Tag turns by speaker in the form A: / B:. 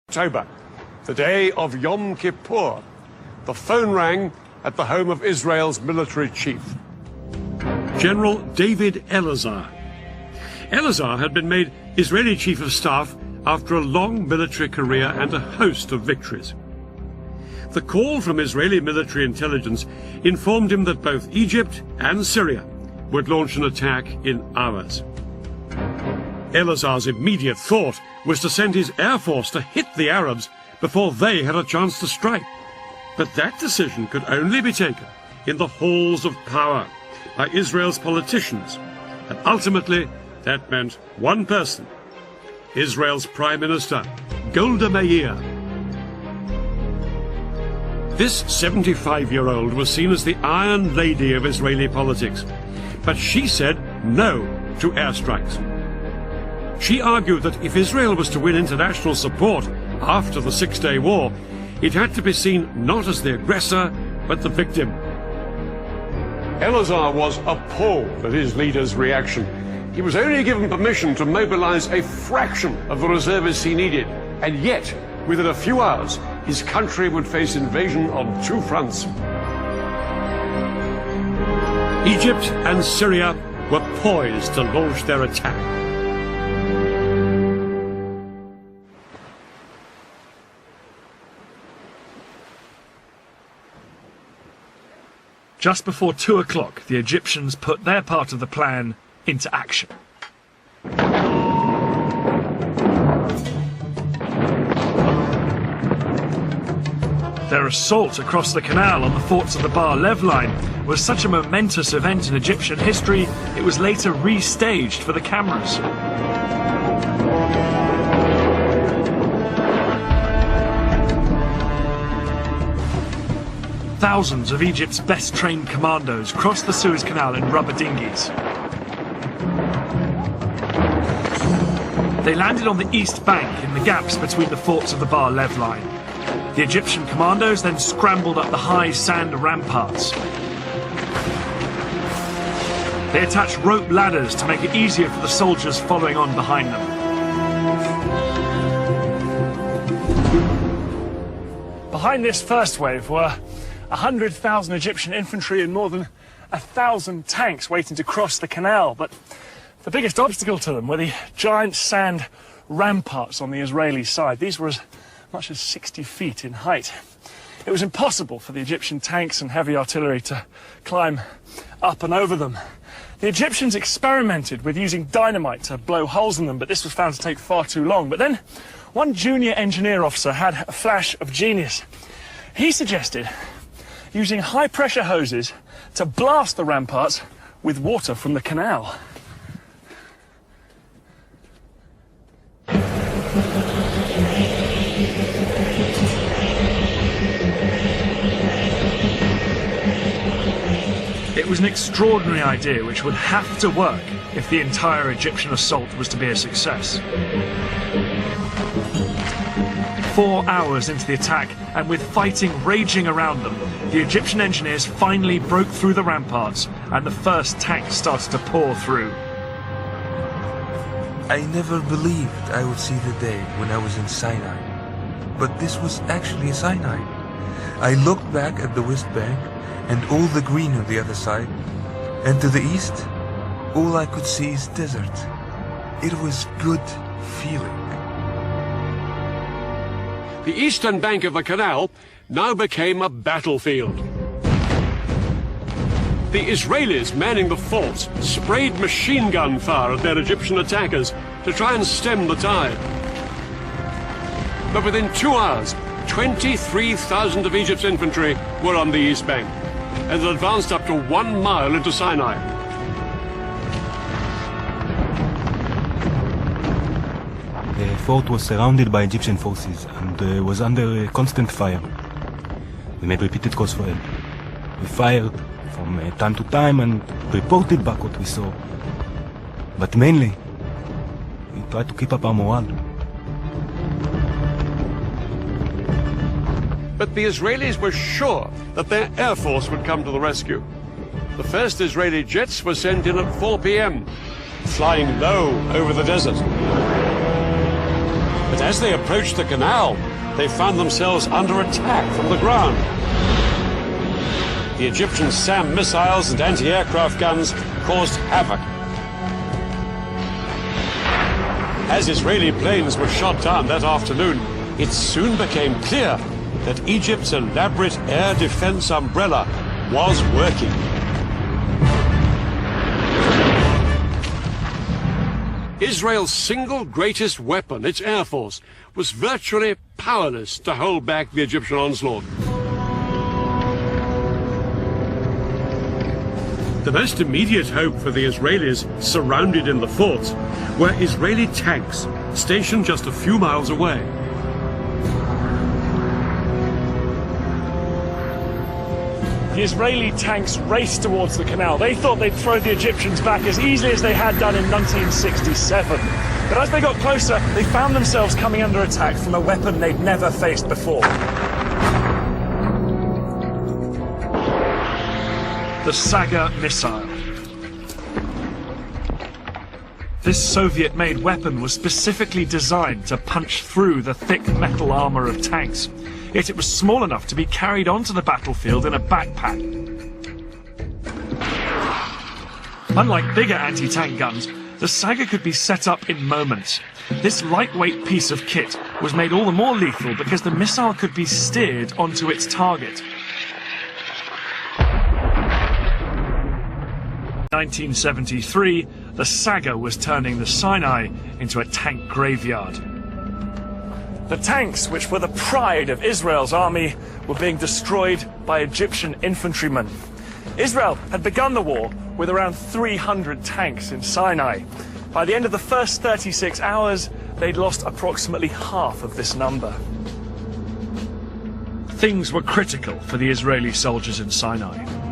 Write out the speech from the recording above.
A: October, the day of Yom Kippur, the phone rang at the home of Israel's military chief. General David Elazar. Elazar had been made Israeli chief of staff after a long military career and a host of victories. The call from Israeli military intelligence informed him that both Egypt and Syria would launch an attack in hours. Elazar's immediate thought was to send his air force to hit the Arabs before they had a chance to strike. But that decision could only be taken in the halls of power by Israel's politicians. And ultimately, that meant one person, Israel's Prime Minister, Golda Meir. This 75-year-old was seen as the Iron Lady of Israeli politics. But she said no to airstrikes. She argued that if Israel was to win international support after the Six-Day War, it had to be seen not as the aggressor, but the victim. Elazar was appalled at his leader's reaction. He was only given permission to mobilize a fraction of the reservists he needed, and yet, within a few hours, his country would face invasion on two fronts. Egypt and Syria were poised to launch their attack.
B: Just before 2 o'clock, the Egyptians put their part of the plan into action. Their assault across the canal on the forts of the Bar-Lev line was such a momentous event in Egyptian history, it was later restaged for the cameras. Thousands of Egypt's best-trained commandos crossed the Suez Canal in rubber dinghies. They landed on the east bank in the gaps between the forts of the Bar-Lev line. The Egyptian commandos then scrambled up the high sand ramparts. They attached rope ladders to make it easier for the soldiers following on behind them. Behind this first wave were 100,000 Egyptian infantry and more than 1,000 tanks waiting to cross the canal, but the biggest obstacle to them were the giant sand ramparts on the Israeli side. These were as much as 60 feet in height. It was impossible for the Egyptian tanks and heavy artillery to climb up and over them. The Egyptians experimented with using dynamite to blow holes in them, but this was found to take far too long. But then one junior engineer officer had a flash of genius. He suggested using high-pressure hoses to blast the ramparts with water from the canal. It was an extraordinary idea which would have to work if the entire Egyptian assault was to be a success. 4 hours into the attack, and with fighting raging around them, the Egyptian engineers finally broke through the ramparts, and the first tanks started to pour through.
C: I never believed I would see the day when I was in Sinai. But this was actually Sinai. I looked back at the West Bank, and all the green on the other side, and to the east, all I could see is desert. It was good feeling.
A: The eastern bank of the canal now became a battlefield. The Israelis manning the forts sprayed machine gun fire at their Egyptian attackers to try and stem the tide. But within 2 hours, 23,000 of Egypt's infantry were on the east bank, and had advanced up to 1 mile into Sinai.
D: The fort was surrounded by Egyptian forces and was under constant fire. We made repeated calls for help. We fired from time to time and reported back what we saw. But mainly, we tried to keep up our morale.
A: But the Israelis were sure that their air force would come to the rescue. The first Israeli jets were sent in at 4 p.m., flying low over the desert. But as they approached the canal, they found themselves under attack from the ground. The Egyptian SAM missiles and anti-aircraft guns caused havoc. As Israeli planes were shot down that afternoon, it soon became clear that Egypt's elaborate air defense umbrella was working. Israel's single greatest weapon, its air force, was virtually powerless to hold back the Egyptian onslaught. The most immediate hope for the Israelis surrounded in the forts were Israeli tanks stationed just a few miles away.
B: The Israeli tanks raced towards the canal. They thought they'd throw the Egyptians back as easily as they had done in 1967. But as they got closer, they found themselves coming under attack from a weapon they'd never faced before. The Saga missile. This Soviet-made weapon was specifically designed to punch through the thick metal armor of tanks. Yet it was small enough to be carried onto the battlefield in a backpack. Unlike bigger anti-tank guns, the Saga could be set up in moments. This lightweight piece of kit was made all the more lethal because the missile could be steered onto its target. 1973, the Saga was turning the Sinai into a tank graveyard. The tanks, which were the pride of Israel's army, were being destroyed by Egyptian infantrymen. Israel had begun the war with around 300 tanks in Sinai. By the end of the first 36 hours, they'd lost approximately half of this number. Things were critical for the Israeli soldiers in Sinai.